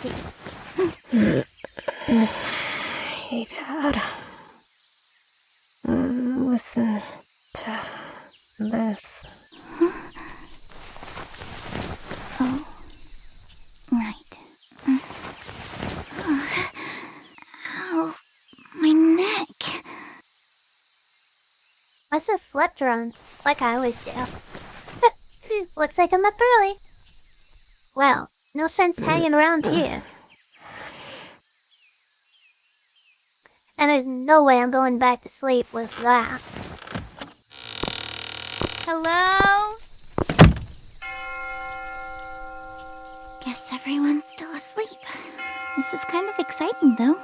see. Hey, Dad. Listen to this. Oh, right. Ow, my neck. I should have flipped around, like I always do. Looks like I'm up early. Well, no sense hanging around here. And there's no way I'm going back to sleep with that. Hello? Guess everyone's still asleep. This is kind of exciting, though.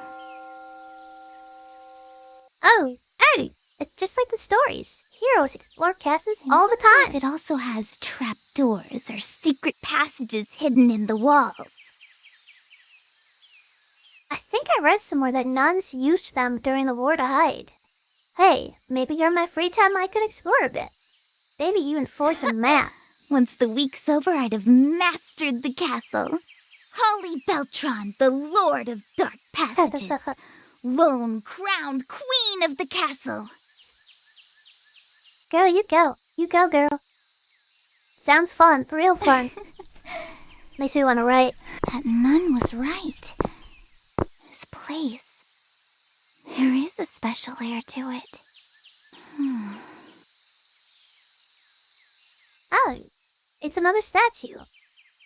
Oh, hey! It's just like the stories. Heroes explore castles all the time. It also has trapdoors or secret passages hidden in the walls. I think I read somewhere that nuns used them during the war to hide. Hey, maybe during my free time I could explore a bit. Maybe even forge a map. Once the week's over, I'd have mastered the castle. Holly Beltron, the Lord of Dark Passages. Lone crowned queen of the castle. Girl, you go. You go, girl. Sounds fun. Real fun. Makes me want to write. That nun was right. This place. There is a special air to it. Oh, it's another statue.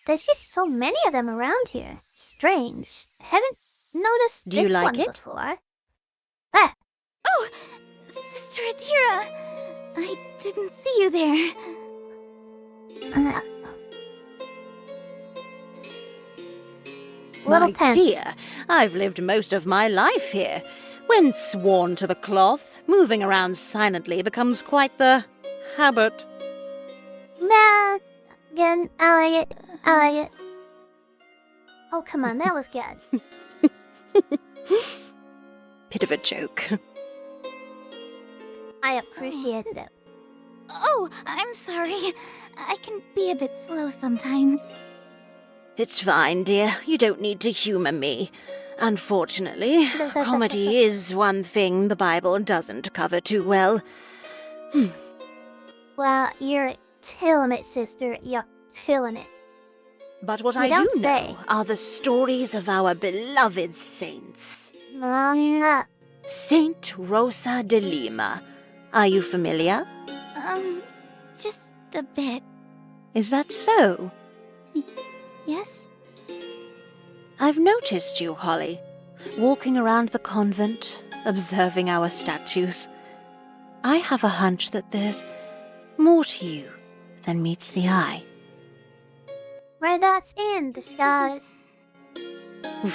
There's just so many of them around here. Strange. Haven't noticed Do you this like one it? before. Ah! Oh! Sister Atira! I didn't see you there. Little My tense. dear, I've lived most of my life here. When sworn to the cloth, moving around silently becomes quite the habit. Nah, again, I like it. I like it. Oh, come on, that was good. Bit of a joke. I appreciated it. Oh, I'm sorry. I can be a bit slow sometimes. It's fine, dear. You don't need to humor me. Unfortunately, comedy is one thing the Bible doesn't cover too well. Well, you're killing it, sister. You're killing it. But what You I do don't say. know are the stories of our beloved saints. Saint Rosa de Lima. Are you familiar? Just a bit. Is that so? Yes? I've noticed you, Holly, walking around the convent, observing our statues. I have a hunch that there's more to you than meets the eye. Well, that's in disguise.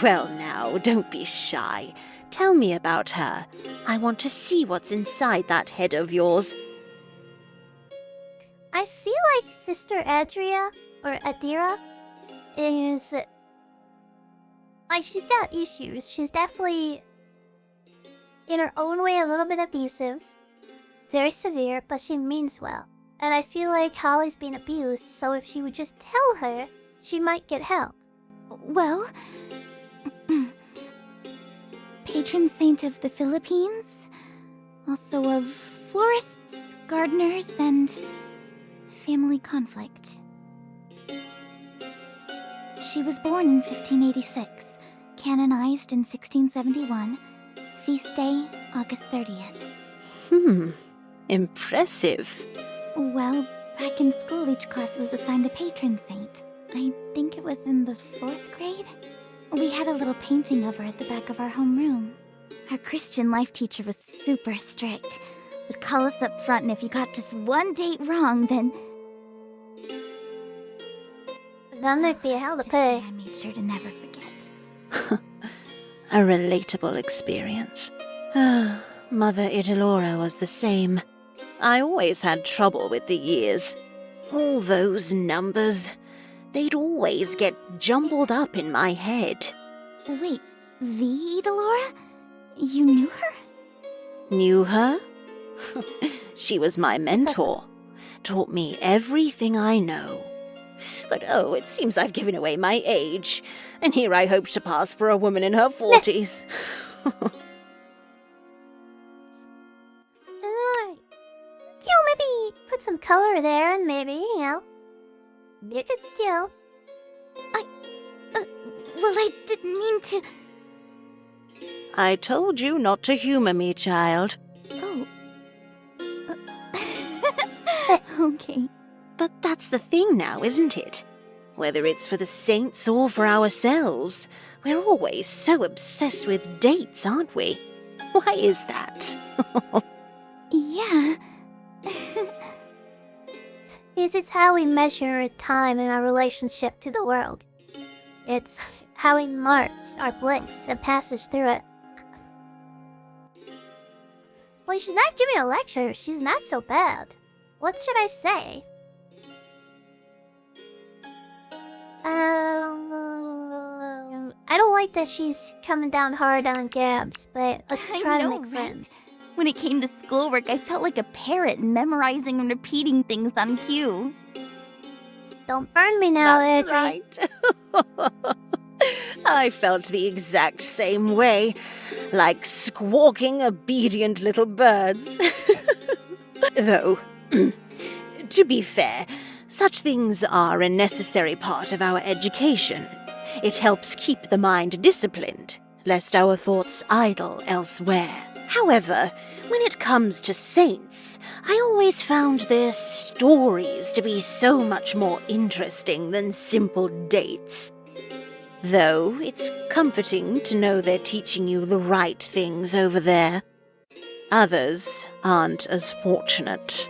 Well now, don't be shy. Tell me about her. I want to see what's inside that head of yours. I see like Sister Adria, or Adira, is... like, she's got issues. She's definitely, in her own way, a little bit abusive. Very severe, but she means well. And I feel like Holly's being abused, so if she would just tell her, she might get help. Well... patron saint of the Philippines. Also of florists, gardeners, and family conflict. She was born in 1586, canonized in 1671, feast day August 30th. Impressive. Well, back in school each class was assigned a patron saint. I think it was in the 4th grade? We had a little painting of her at the back of our homeroom. Our Christian life teacher was super strict. Would call us up front, and if you got just one date wrong, then there'd be hell to pay. I made sure to never forget. A relatable experience. Mother Idolora was the same. I always had trouble with the years. All those numbers, they'd always get jumbled up in my head. Wait, the Idolora? You knew her? Knew her? She was my mentor. Taught me everything I know. But oh, it seems I've given away my age. And here I hope to pass for a woman in her 40s. Maybe put some color there and maybe, make it, Well, I didn't mean to... I told you not to humor me, child. Oh. Okay. But that's the thing now, isn't it? Whether it's for the saints or for ourselves, we're always so obsessed with dates, aren't we? Why is that? Yeah. Because it's how we measure time in our relationship to the world. It's how it marks our blinks and passes through it. Well, she's not giving a lecture. She's not so bad. What should I say? I don't like that she's coming down hard on Gabs, but let's try to make friends. When it came to schoolwork, I felt like a parrot memorizing and repeating things on cue. Don't burn me now, That's Adri. right. I felt the exact same way, like squawking obedient little birds. Though, to be fair, such things are a necessary part of our education. It helps keep the mind disciplined, lest our thoughts idle elsewhere. However, when it comes to saints, I always found their stories to be so much more interesting than simple dates. Though it's comforting to know they're teaching you the right things over there. Others aren't as fortunate,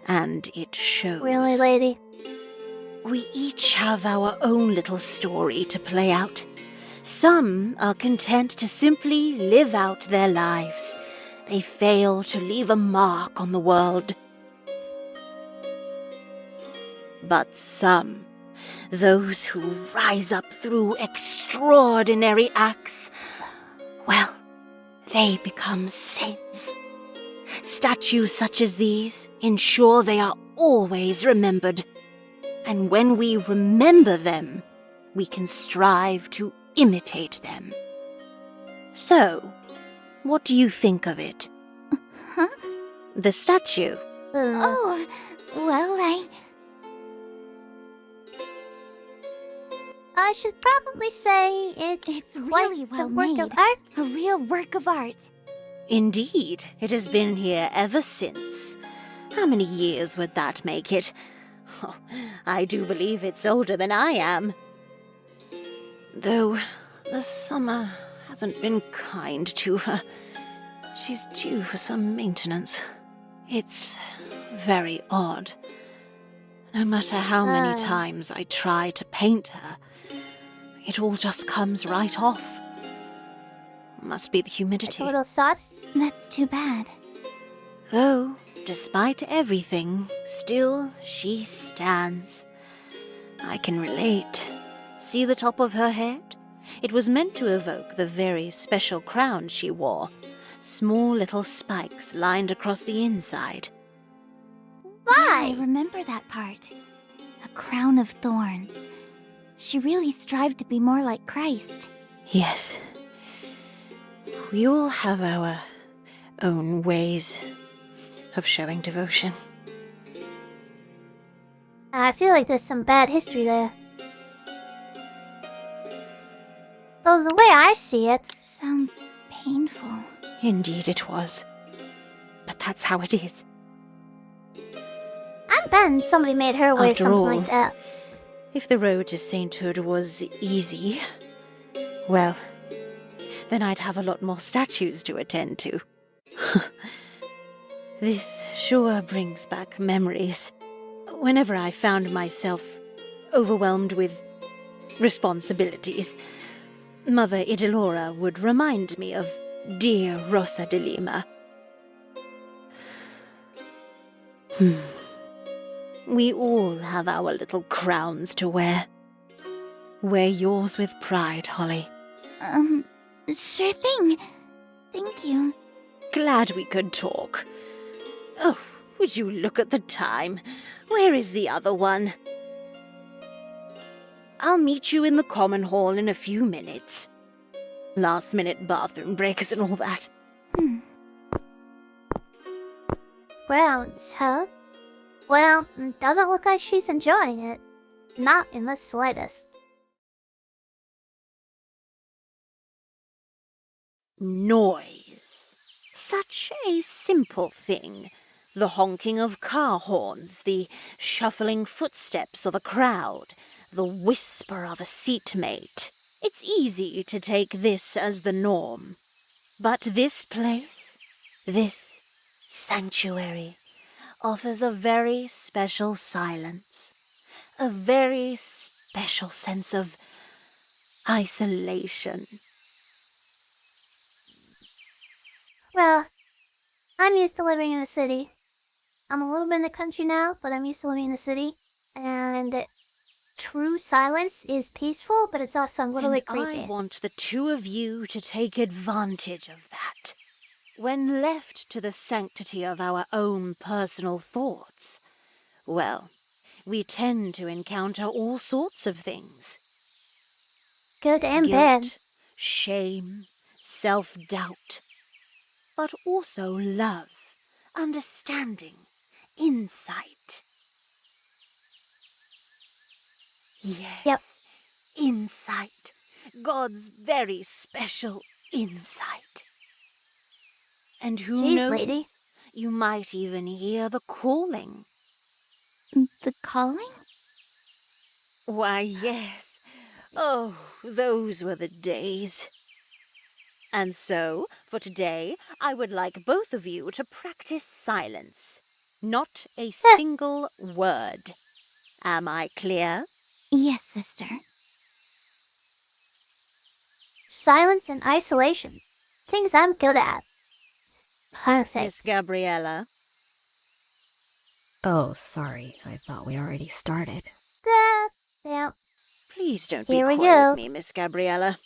and it shows. Really, lady? We each have our own little story to play out. Some are content to simply live out their lives. They fail to leave a mark on the world. But some, those who rise up through extraordinary acts, well, they become saints. Statues such as these ensure they are always remembered. And when we remember them, we can strive to imitate them. So, what do you think of it? Huh? The statue. Oh, well, I should probably say it's really quite well the work made. of art. A real work of art. Indeed, it has been here ever since. How many years would that make it? Oh, I do believe it's older than I am. Though the summer hasn't been kind to her. She's due for some maintenance. It's very odd. No matter how many times I try to paint her, it all just comes right off. Must be the humidity. A little sauce. That's too bad. Though, despite everything, still she stands. I can relate. See the top of her head? It was meant to evoke the very special crown she wore. Small little spikes lined across the inside. Why? Yeah, I remember that part. A crown of thorns. She really strived to be more like Christ. Yes. We all have our own ways of showing devotion. I feel like there's some bad history there. Though the way I see it, Sounds painful. Indeed it was. But that's how it is. I bet somebody made her wear After something all, like that. If the road to sainthood was easy, well, then I'd have a lot more statues to attend to. This sure brings back memories. Whenever I found myself overwhelmed with responsibilities, Mother Idilora would remind me of dear Rosa de Lima. We all have our little crowns to wear. Wear yours with pride, Holly. Sure thing. Thank you. Glad we could talk. Oh, would you look at the time? Where is the other one? I'll meet you in the common hall in a few minutes. Last-minute bathroom breaks and all that. Grounds, huh? Well, doesn't look like she's enjoying it. Not in the slightest. Noise. Such a simple thing. The honking of car horns, the shuffling footsteps of a crowd, the whisper of a seatmate. It's easy to take this as the norm. But this place, this sanctuary, offers a very special silence, a very special sense of isolation. Well, I'm used to living in a city. I'm a little bit in the country now, but I'm used to living in the city. And true silence is peaceful, but it's also a little bit creepy. I want the two of you to take advantage of that. When left to the sanctity of our own personal thoughts, well, we tend to encounter all sorts of things. Good and bad. Guilt, shame, self-doubt, but also love, understanding, insight. Yes, Yep. insight. God's very special insight. And who Jeez, knows? lady. You might even hear the calling. The calling? Why, yes. Oh, those were the days. And so, for today, I would like both of you to practice silence. Not a single word. Am I clear? Yes, sister. Silence and isolation. Things I'm good at. Perfect. Miss Gabriella? Oh, sorry. I thought we already started. Yeah. Please don't Here be we coy go. with me, Miss Gabriella.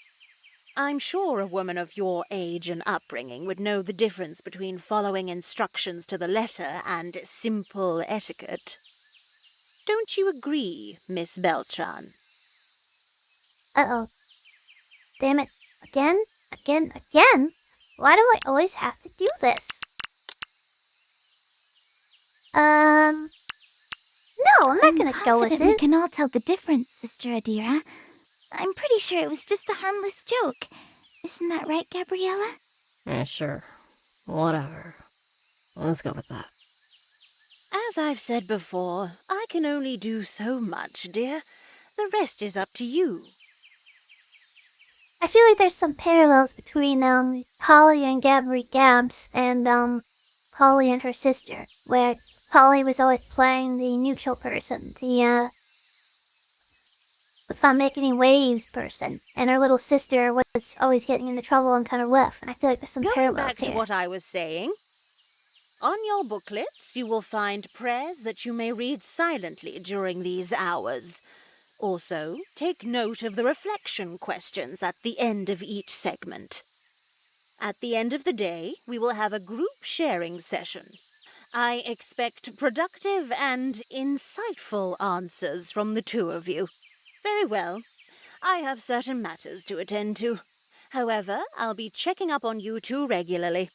I'm sure a woman of your age and upbringing would know the difference between following instructions to the letter and simple etiquette. Don't you agree, Miss Beltran? Uh-oh. Damn it. Again? Why do I always have to do this? No, I'm not gonna go with confident we it. can all tell the difference, Sister Adira. I'm pretty sure it was just a harmless joke. Isn't that right, Gabriella? Sure. Whatever. Let's go with that. As I've said before, I can only do so much, dear. The rest is up to you. I feel like there's some parallels between, Holly and Gabs and, Holly and her sister, where Holly was always playing the neutral person, the, without making any waves person, and her little sister was always getting into trouble and kind of left, and I feel like there's some Going parallels back to here. what I was saying, on your booklets you will find prayers that you may read silently during these hours. Also, take note of the reflection questions at the end of each segment. At the end of the day, we will have a group sharing session. I expect productive and insightful answers from the two of you. Very well. I have certain matters to attend to. However, I'll be checking up on you two regularly.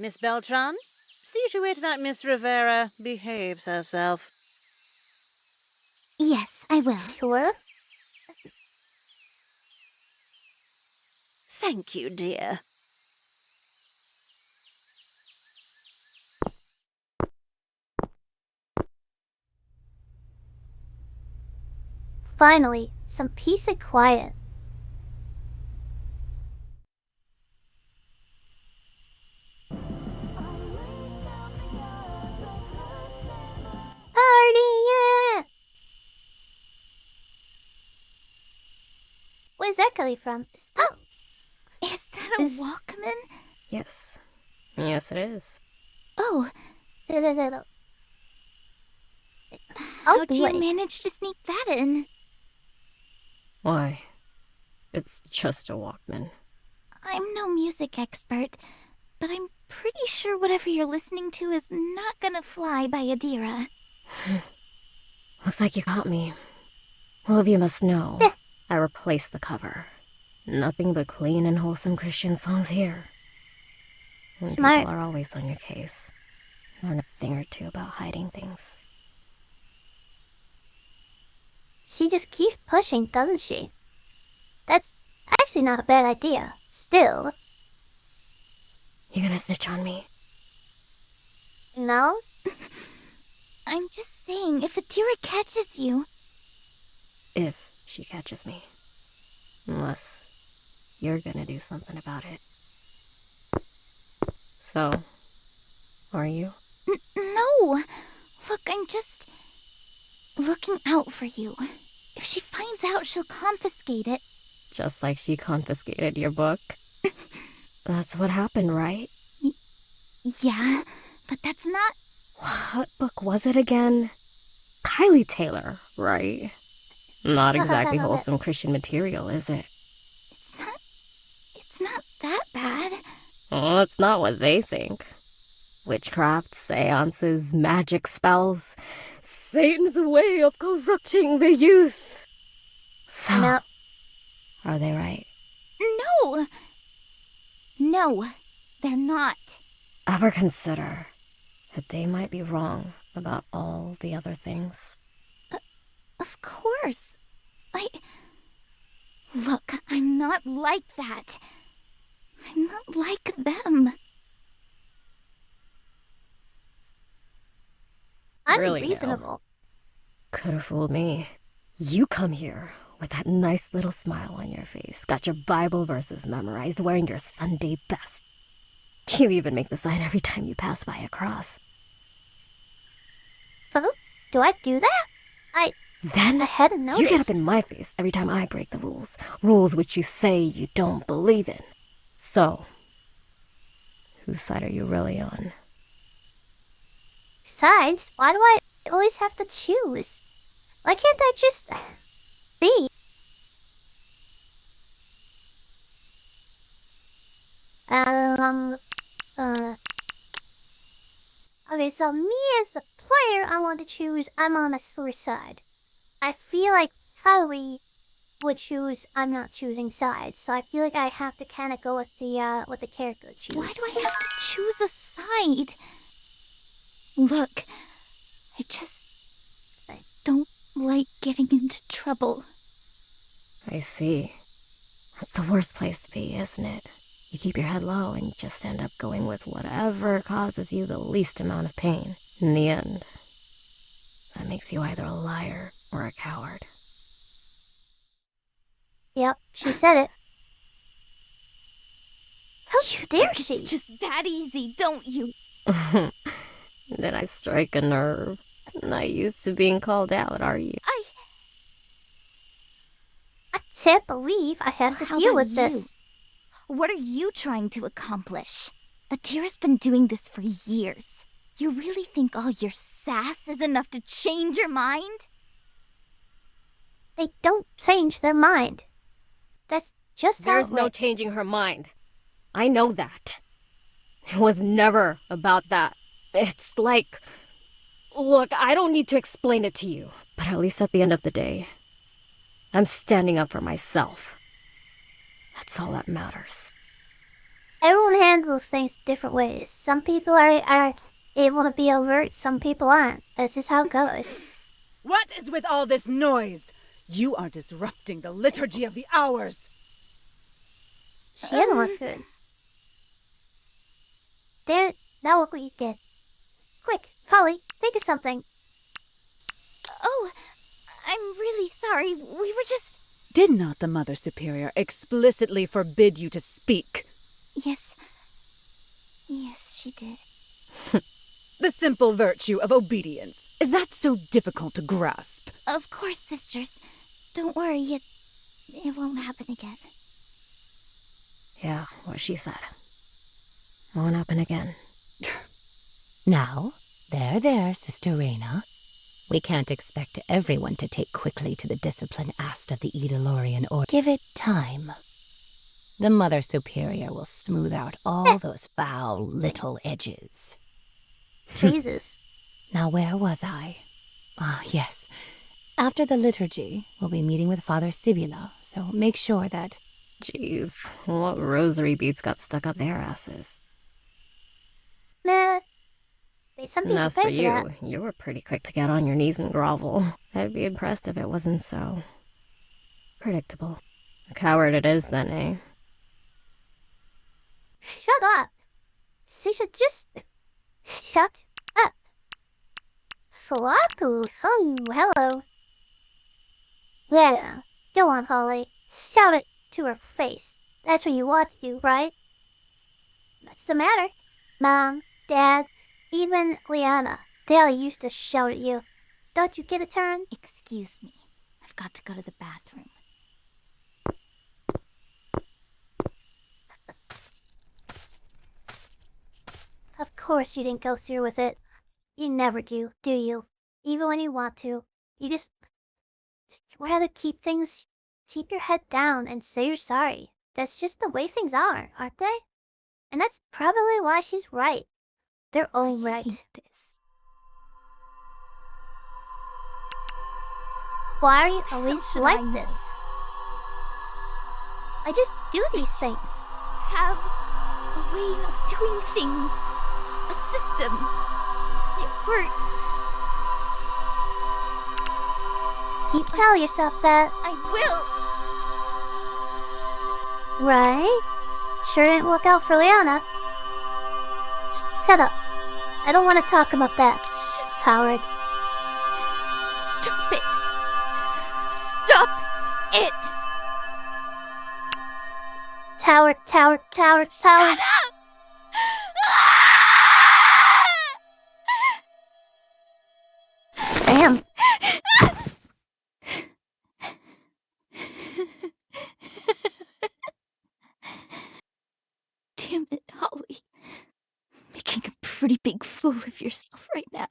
Miss Beltran, see to it that Miss Rivera behaves herself. Yes, I will. Sure? Thank you, dear. Finally, some peace and quiet. Party, yeah! Where's that coming from? Oh! Is that a Is- Walkman? Yes. Yes, it is. Oh, Oh how'd boy. you manage to sneak that in? Why? It's just a Walkman. I'm no music expert, but I'm pretty sure whatever you're listening to is not gonna fly by Adira. Looks like you caught me. Well, you must know. Eh. I replaced the cover. Nothing but clean and wholesome Christian songs here. And Smart. people are always on your case. Learn a thing or two about hiding things. She just keeps pushing, doesn't she? That's actually not a bad idea. Still, You gonna snitch on me? no? I'm just saying, if Adira catches you... If she catches me. Unless you're gonna do something about it. So, are you? No! Look, I'm just... looking out for you. If she finds out, she'll confiscate it. Just like she confiscated your book? That's what happened, right? Yeah, but that's not... What book was it again? Kylie Taylor, right? Not exactly wholesome Christian material, is it? It's not that bad. Well, it's not what they think. Witchcraft, seances, magic spells. Satan's way of corrupting the youth. So, No. are they right? No! No, they're not. Ever consider that they might be wrong about all the other things? Of course. Look, I'm not like that. I'm not like them. I'm Really, now? reasonable. Could have fooled me. You come here with that nice little smile on your face, got your Bible verses memorized, wearing your Sunday best. You even make the sign every time you pass by a cross. Huh? Do I do that? I Then hadn't noticed. you get up in my face every time I break the rules. Rules which you say you don't believe in. So, whose side are you really on? Besides, why do I always have to choose? Why can't I just be? Okay, so me as a player, I want to choose I'm on a source side. I feel like Kylie would choose I'm not choosing sides, so I feel like I have to kind of go with the character choose. Why do I have to choose a side? Look, I don't like getting into trouble. I see. That's the worst place to be, isn't it? You keep your head low and you just end up going with whatever causes you the least amount of pain. In the end, that makes you either a liar or a coward. Yep, she said it. How dare It's she? just that easy, don't you? Did I strike a nerve? Not used to being called out, are you? I can't believe I have to How deal about with you? this. What are you trying to accomplish? Adira's been doing this for years. You really think all your sass is enough to change your mind? They don't change their mind. That's just how There's it no works. changing her mind. I know that. It was never about that. It's like... Look, I don't need to explain it to you. But at least at the end of the day, I'm standing up for myself. That's all that matters. Everyone handles things different ways. Some people are able to be overt, some people aren't. That's just how it goes. What is with all this noise? You are disrupting the liturgy of the hours. She doesn't look good. There, now look what you did. Quick, Holly, think of something. Oh, I'm really sorry. We were just... Did not the Mother Superior explicitly forbid you to speak? Yes, she did. The simple virtue of obedience. Is that so difficult to grasp? Of course, sisters. Don't worry, it won't happen again. Yeah, what she said. Won't happen again. Now, there, Sister Reyna. We can't expect everyone to take quickly to the discipline asked of the Eidolorian Order. Give it time. The Mother Superior will smooth out all those foul little edges. Jesus. Now, where was I? Ah, yes. After the liturgy, we'll be meeting with Father Sibula, so make sure that... Jeez, what rosary beads got stuck up their asses? Meh. Some And people as for pay for you, that. you were pretty quick to get on your knees and grovel. I'd be impressed if it wasn't so predictable. A coward it is then, eh? Shut up. She should just shut up. Slaku, hello. Yeah, go on, Holly. Shout it to her face. That's what you want to do, right? What's the matter? Mom, Dad, even Liana, they all used to shout at you. Don't you get a turn? Excuse me. I've got to go to the bathroom. Of course you didn't go through with it. You never do you? Even when you want to. You just rather keep your head down and say you're sorry. That's just the way things are, aren't they? And that's probably why she's right. They're all I right. hate this. Why are you How always should like I know? this? I just do these things. Have a way of doing things. A system. It works. Keep telling yourself that, I will. right? Sure didn't work out for Liana. Shut up. I don't want to talk about that, coward. Stop it. Stop it. Tower. Shut up. Damn. Damn it, Holly. Making a pretty big fool of yourself right now.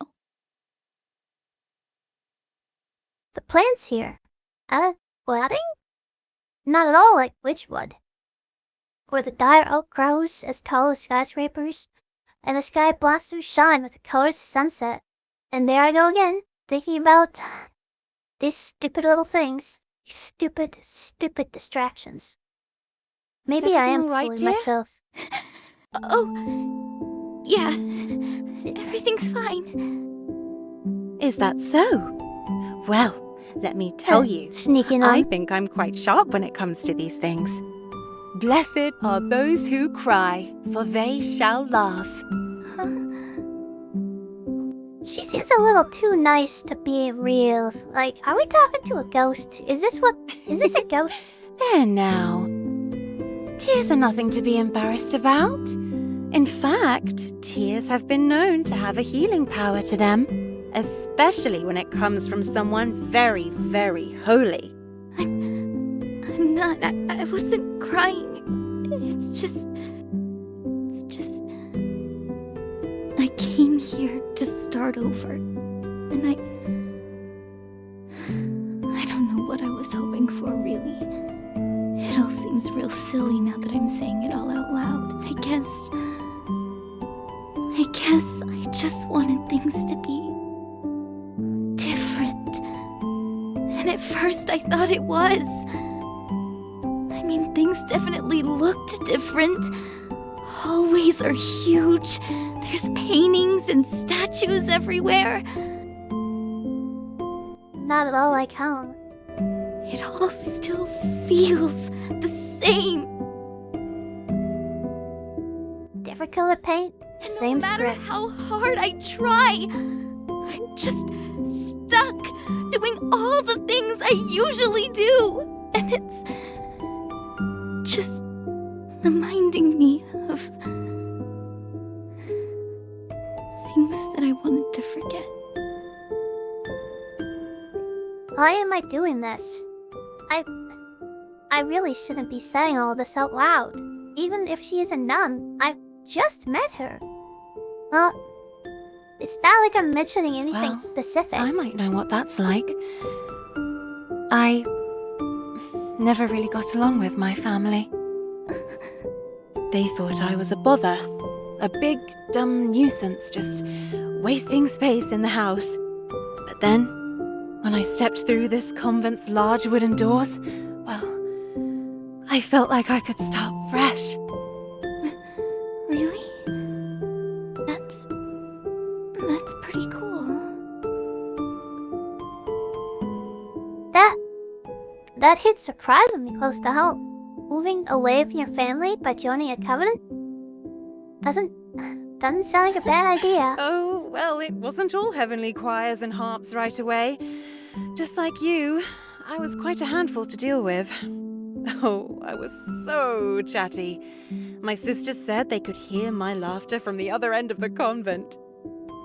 The plans here. Wedding? Not at all like Witchwood. Where the dire oak grows as tall as skyscrapers, and the sky blossoms shine with the colors of sunset. And there I go again, thinking about these stupid little things. Stupid distractions. Maybe I am everything all right, fooling dear? myself. Oh, yeah. Everything's fine. Is that so? Well, let me tell you, Sneaking I on. think I'm quite sharp when it comes to these things. Blessed are those who cry, for they shall laugh. She seems a little too nice to be real. Like, are we talking to a ghost? Is this a ghost? There now. Tears are nothing to be embarrassed about. In fact, tears have been known to have a healing power to them, especially when it comes from someone very, very holy. I'm not. I wasn't crying. It's just. I came here to start over. And I don't know what I was hoping for, really. It all seems real silly now that I'm saying it all out loud. I guess I just wanted things to be different. And at first I thought it was. I mean, things definitely looked different. Hallways are huge. There's paintings and statues everywhere. Not at all like home. It all still feels the same. Different color paint, And same no matter scripts. how hard I try, I'm just stuck doing all the things I usually do. And it's just reminding me of things that I wanted to forget. Why am I doing this? I really shouldn't be saying all this out loud. Even if she is a nun, I've just met her. Well, it's not like I'm mentioning anything Well, specific. I might know what that's like. I never really got along with my family. They thought I was a bother. A big, dumb nuisance, just wasting space in the house. But then, When I stepped through this convent's large wooden doors, well, I felt like I could start fresh. Really? That's pretty cool. That hit surprisingly close to home. Moving away from your family by joining a covenant doesn't sound like a bad idea. Oh, well, it wasn't all heavenly choirs and harps right away. Just like you, I was quite a handful to deal with. Oh, I was so chatty. My sisters said they could hear my laughter from the other end of the convent.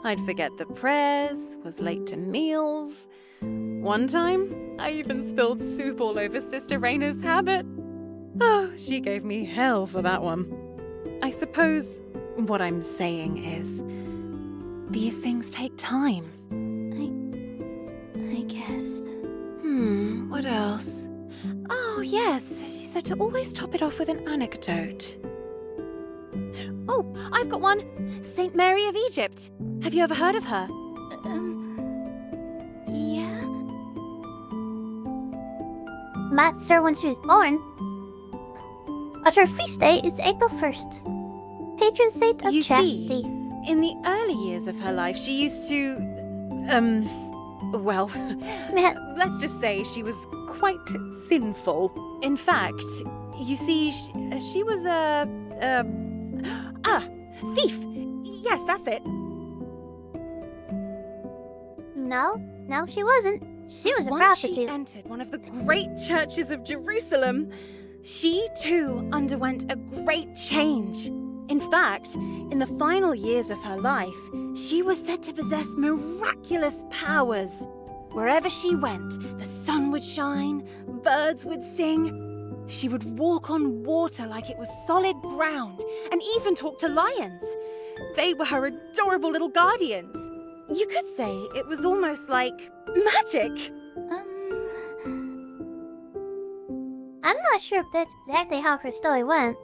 I'd forget the prayers, was late to meals. One time, I even spilled soup all over Sister Raina's habit. Oh, she gave me hell for that one. I suppose what I'm saying is, these things take time. I guess. What else? Oh, yes, she said to always top it off with an anecdote. Oh, I've got one. Saint Mary of Egypt. Have you ever heard of her? Yeah. Matt said when she was born. But her feast day is April 1st. Patron saint of You chastity. see, in the early years of her life, she used to, well, Matt, let's just say she was quite sinful. In fact, you see, she was a thief. Yes, that's it. no, she wasn't. She was a Once prostitute. she entered one of the great churches of Jerusalem, she too underwent a great change. In fact, in the final years of her life, she was said to possess miraculous powers. Wherever she went, the sun would shine, birds would sing. She would walk on water like it was solid ground, and even talk to lions. They were her adorable little guardians. You could say it was almost like magic. I'm not sure if that's exactly how her story went.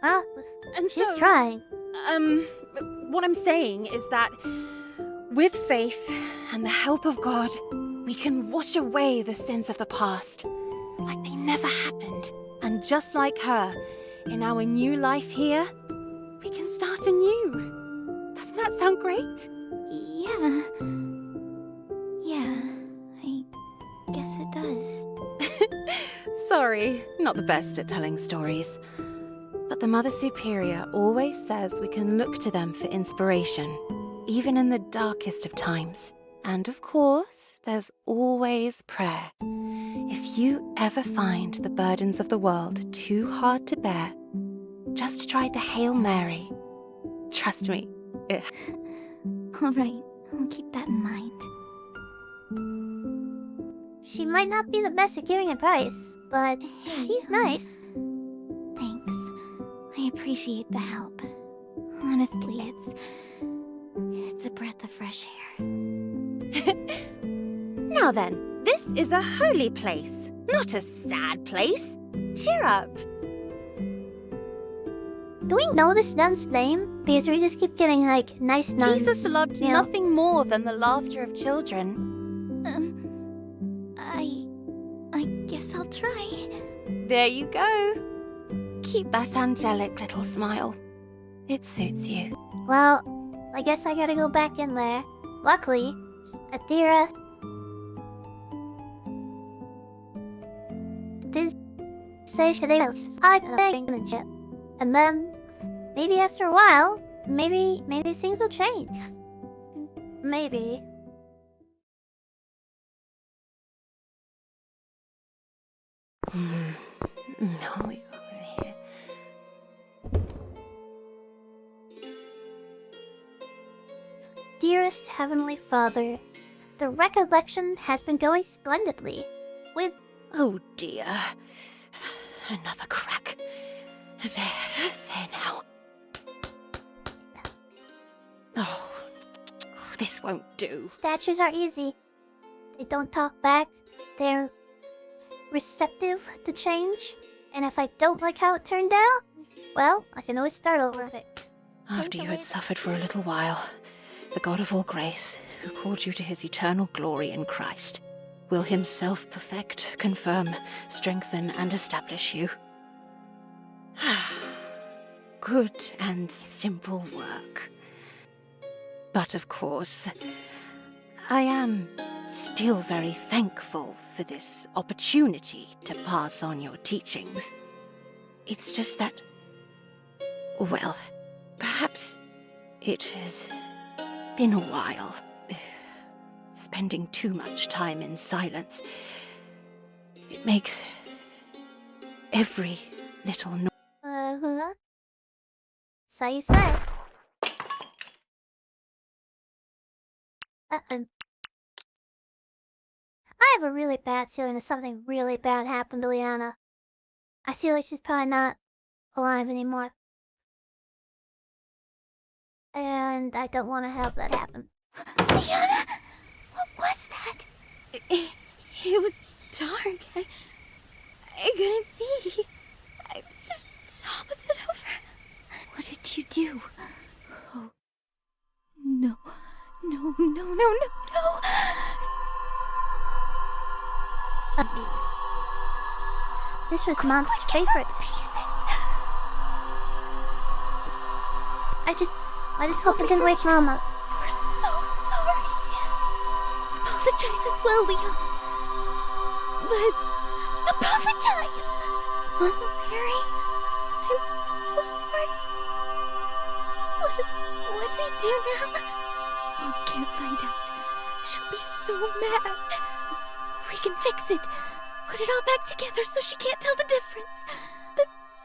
Well, And she's so, trying. What I'm saying is that with faith and the help of God, we can wash away the sins of the past, like they never happened. And just like her, in our new life here, we can start anew. Doesn't that sound great? Yeah. Yeah, I guess it does. Sorry, not the best at telling stories. But the Mother Superior always says we can look to them for inspiration, even in the darkest of times. And of course, there's always prayer. If you ever find the burdens of the world too hard to bear, just try the Hail Mary. Trust me, it... All right, I'll keep that in mind. She might not be the best at giving advice, but she's nice. Thanks. I appreciate the help. Honestly, it's a breath of fresh air. Now then, this is a holy place, not a sad place. Cheer up. Do we know this nun's name? Because we just keep getting, like, nice nuns. Jesus loved you know. nothing more than the laughter of children. I guess I'll try. There you go. Keep that angelic little smile. It suits you. Well, I guess I gotta go back in there. Luckily, Athera did say she was hiding and shit. And then, maybe after a while, maybe things will change. Maybe. No, we go over here. Dearest Heavenly Father, the recollection has been going splendidly. With Oh dear. Another crack. There now. Oh, this won't do. statues are easy. They don't talk back. They're receptive to change. And if I don't like how it turned out, well, I can always start over with it. After you had suffered for a little while, the God of all grace, who called you to his eternal glory in Christ, will himself perfect, confirm, strengthen, and establish you. Good and simple work. But of course, I am still very thankful for this opportunity to pass on your teachings. It's just that, well, perhaps it has been a while. Spending too much time in silence, it makes every little noise. So you say. I have a really bad feeling that something really bad happened to Liana. I feel like she's probably not alive anymore. And I don't want to have that happen. Liana? What was that? It was dark. I couldn't see. I was toppled it over. What did you do? Oh. No. No, no, no, no, no! This was Mom's favorite. I just hope it didn't wake Mom up. We're so sorry. Apologize as well, Leon. But apologize! Mama Mary, I'm so sorry. What do we do now? Mom can't find out. She'll be so mad. We can fix it. Put it all back together so she can't tell the difference.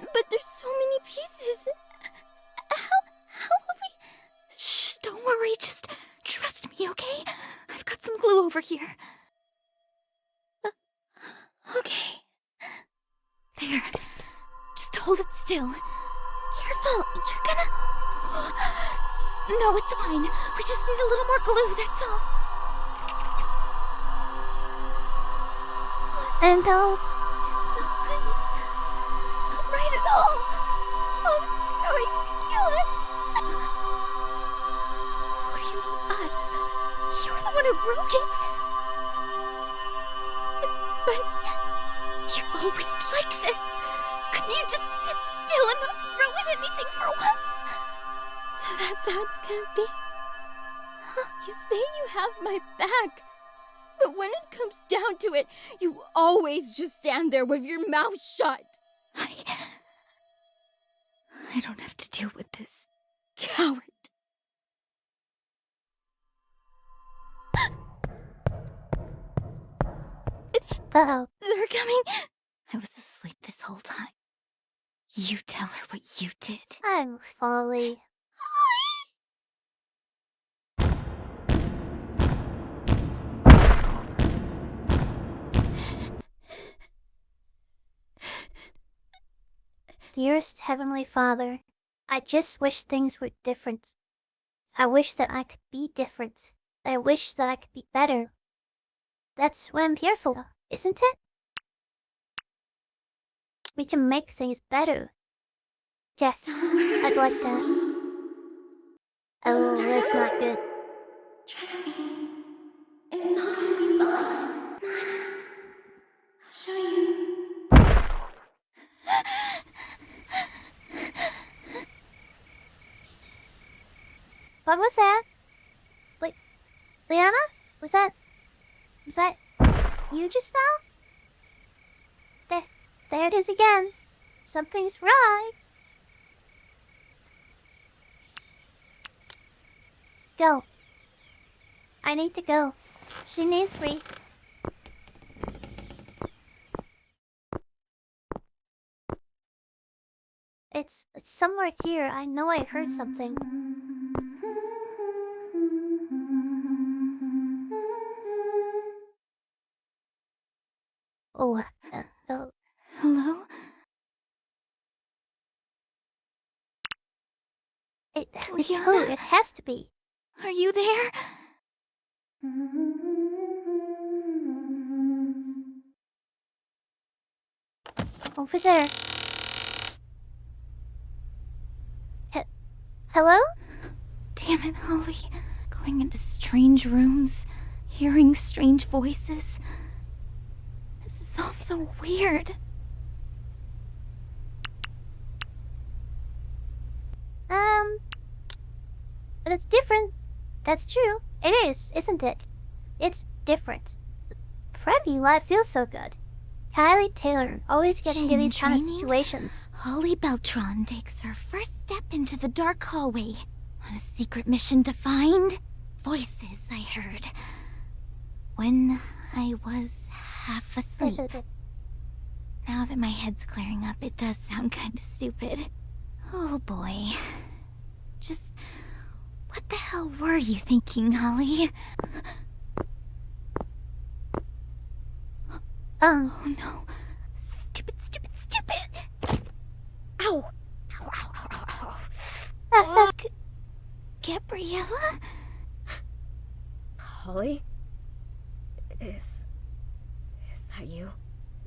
But there's so many pieces. How will we... Shh, don't worry. Just trust me, okay? I've got some glue over here. Okay. There. Just hold it still. Careful. You're gonna... No, it's fine. We just need a little more glue, that's all. And It's not right. Not right at all. Mom's going to kill us. What do you mean, us? You're the one who broke it. But you're always like this. Couldn't you just sit still and not ruin anything for once? So that's how it's gonna be? Huh? You say you have my back. But when it comes down to it, you always just stand there with your mouth shut. I don't have to deal with this. Coward. uh-oh. They're coming. I was asleep this whole time. You tell her what you did. I'm Folly. Dearest Heavenly Father, I just wish things were different. I wish that I could be different. I wish that I could be better. That's what I'm here for, isn't it? We can make things better. Yes, I'd like that. Oh, that's not good. Trust me. It's all gonna be fine. Come on. I'll show you. What was that? Liana? Was that you just now? There it is again. Something's right. Go. I need to go. She needs me. It's somewhere here. I know I heard something. Oh, Hello? it's who? It has to be. Are you there? Over there. Hello? Damn it, Holly. Going into strange rooms, hearing strange voices. This is all so weird. But it's different. That's true. It is, isn't it? It's different. Freddie, life feels so good. Kylie Taylor, always getting into these kind of Training? situations. Holly Beltran takes her first step into the dark hallway on a secret mission to find voices I heard when I was half asleep. Now that my head's clearing up, it does sound kind of stupid. Oh boy. Just what the hell were you thinking, Holly? Oh no. Stupid, stupid, stupid! Ow! Ow, ow, ow, ow, ow. Gabriella? Holly? Is that you?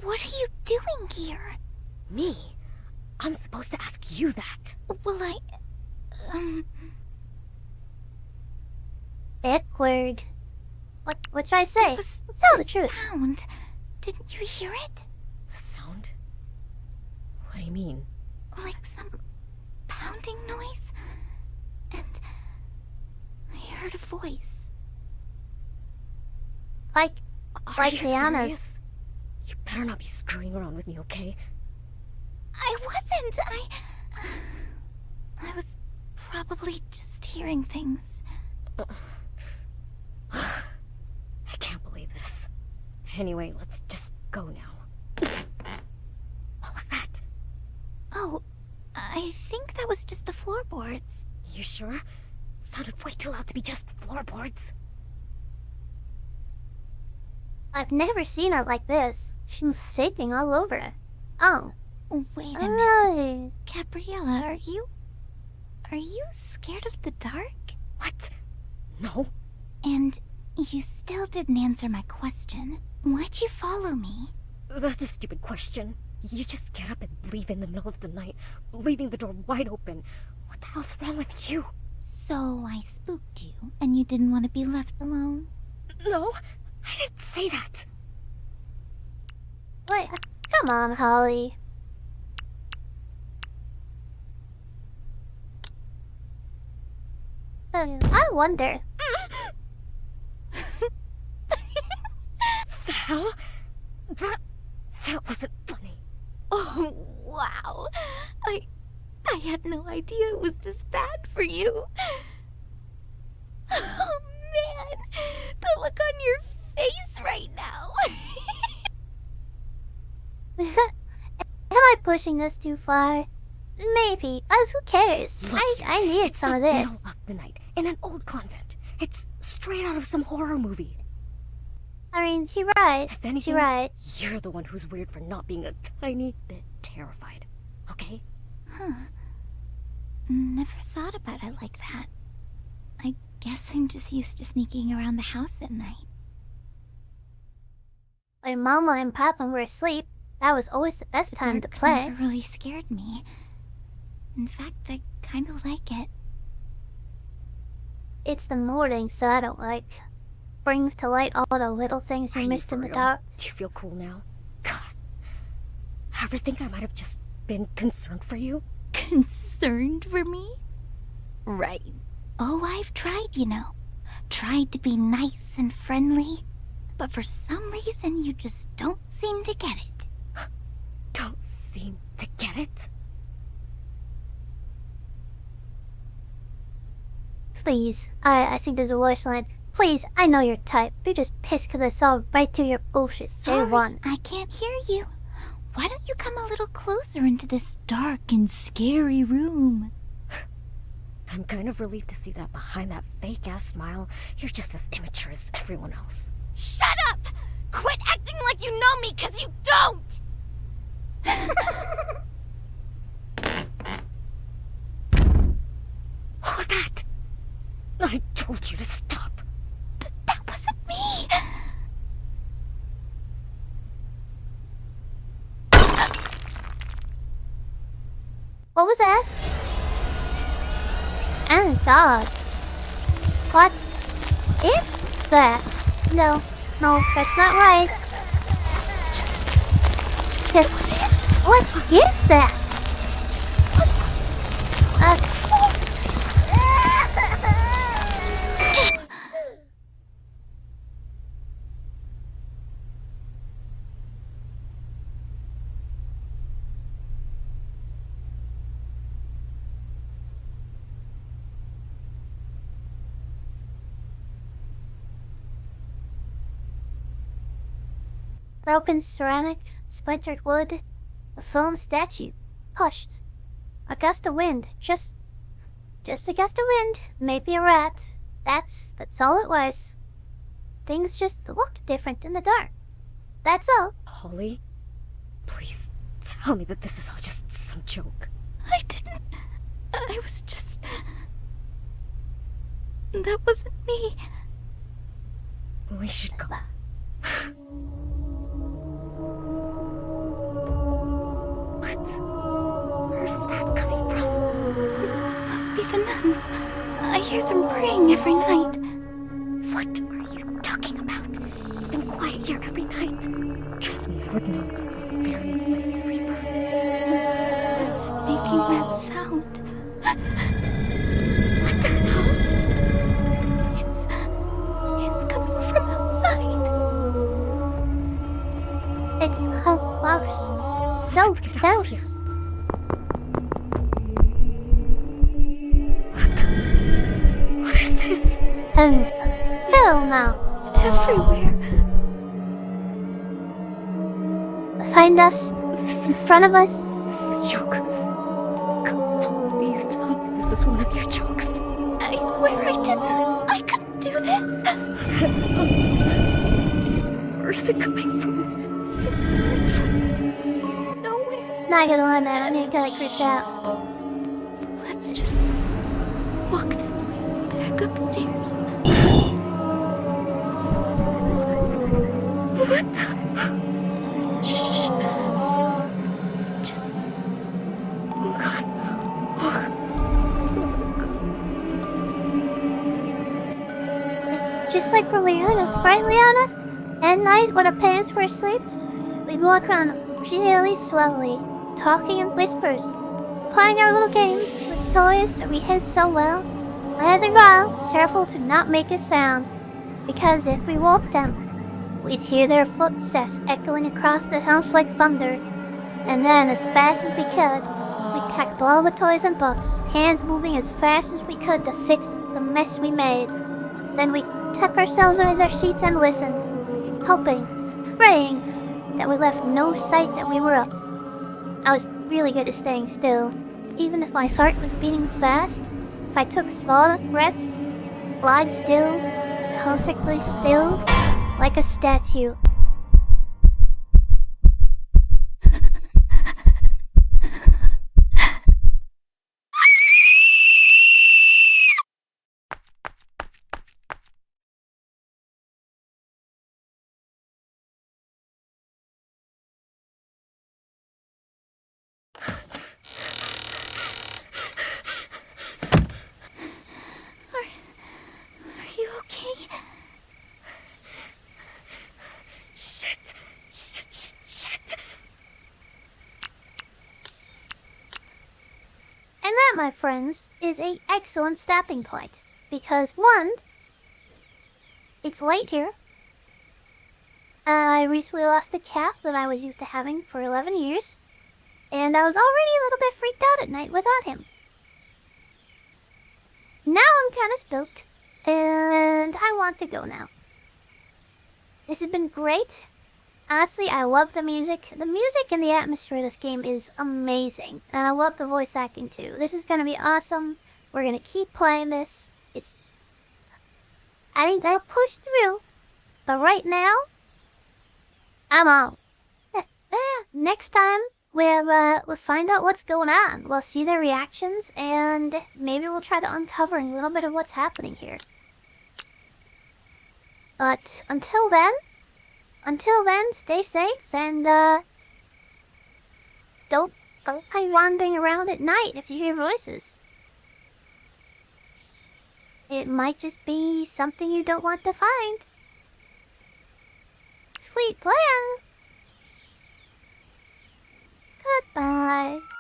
What are you doing here? Me? I'm supposed to ask you that. Well, Awkward. What should I say? It was Tell a the truth. sound. Didn't you hear it? A sound? What do you mean? Like some pounding noise? And I heard a voice. Like Are you Diana's. serious? You better not be screwing around with me, okay? I wasn't. I was probably just hearing things. I can't believe this. Anyway, let's just go now. What was that? Oh, I think that was just the floorboards. You sure? Sounded way too loud to be just floorboards. I've never seen her like this. She was shaking all over. Oh. Wait a minute. Alright. Gabriella, are you scared of the dark? What? No. And you still didn't answer my question. Why'd you follow me? That's a stupid question. You just get up and leave in the middle of the night, leaving the door wide open. What the hell's wrong with you? So I spooked you, and you didn't want to be left alone? No, I didn't say that. Wait, come on, Holly. I wonder. The hell? That wasn't funny. Oh, wow. I had no idea it was this bad for you. Oh, man. The look on your face right now. Am I pushing this too far? Maybe. As who cares? Look, I needed it's some the of middle this. of the night in an old convent. It's straight out of some horror movie. I mean, she right. If anything, She right. you're the one who's weird for not being a tiny bit terrified. Okay? Huh. Never thought about it like that. I guess I'm just used to sneaking around the house at night. When Mama and Papa were asleep, that was always the best time to Dark play. never really scared me. In fact, I kind of like it. It's the mornings that I don't like. Brings to light all the little things Are you you missed for in the real? dark. Do you feel cool now? God. Ever think I might have just been concerned for you? Concerned for me? Right. Oh, I've tried, you know. Tried to be nice and friendly. But for some reason, you just don't seem to get it. Don't seem to get it? Please, I think there's a worse line. Please, I know your type. You're just pissed because I saw right through your bullshit. Sorry, Day one. I can't hear you. Why don't you come a little closer into this dark and scary room? I'm kind of relieved to see that behind that fake-ass smile, you're just as immature as everyone else. Shut up! Quit acting like you know me, 'cause you don't! What was that? I told you to stop. That wasn't me! What was that? Oh God. What is that? No, that's not right. Just Because what is that? Broken ceramic, splintered wood, a fallen statue, hushed. A gust of wind, just a gust of wind, maybe a rat. That's all it was. Things just looked different in the dark. That's all. Holly, please tell me that this is all just some joke. I didn't. I was just. That wasn't me. We should go. Where's that coming from? Must be the nuns. I hear them praying every night. What are you talking about? It's been quiet here every night. Trust me, I would know. I'm a very light sleeper. What's making that sound? What the hell? It's coming from outside. It's close. So close. What is this? Hell no. Everywhere. Behind us, in front of us. This is a joke. Please tell me this is one of your jokes. I swear I didn't. I couldn't do this. That's where's it coming from? It's coming from nowhere. Not gonna lie, man, I'm gonna get creeped out. Let's just walk this way, back upstairs. What the? Shh. Just Oh God. It's just like from Liana, right, Liana? At night, when our parents were asleep, we'd walk around really slowly, talking in whispers, playing our little games with toys that we hid so well. And the while, careful to not make a sound, because if we woke them, we'd hear their footsteps echoing across the house like thunder. And then, as fast as we could, we'd pack up all the toys and books, hands moving as fast as we could to fix the mess we made. Then we'd tuck ourselves under their sheets and listen, hoping, praying, that we left no sight that we were up. I was really good at staying still, even if my heart was beating fast. If I took small enough breaths, lied still, perfectly still, like a statue. Are you okay? Shit. And that, my friends, is an excellent stopping point. Because, one, it's late here. I recently lost a cat that I was used to having for 11 years. And I was already a little bit freaked out at night without him. Now I'm kind of spooked. And I want to go now. This has been great. Honestly, I love the music. The music and the atmosphere of this game is amazing. And I love the voice acting too. This is going to be awesome. We're going to keep playing this. I think I'll push through. But right now, I'm out. Next time, let's find out what's going on. We'll see their reactions, and maybe we'll try to uncover a little bit of what's happening here. But until then, stay safe, and don't go wandering around at night if you hear voices. It might just be something you don't want to find. Sweet plan! Goodbye.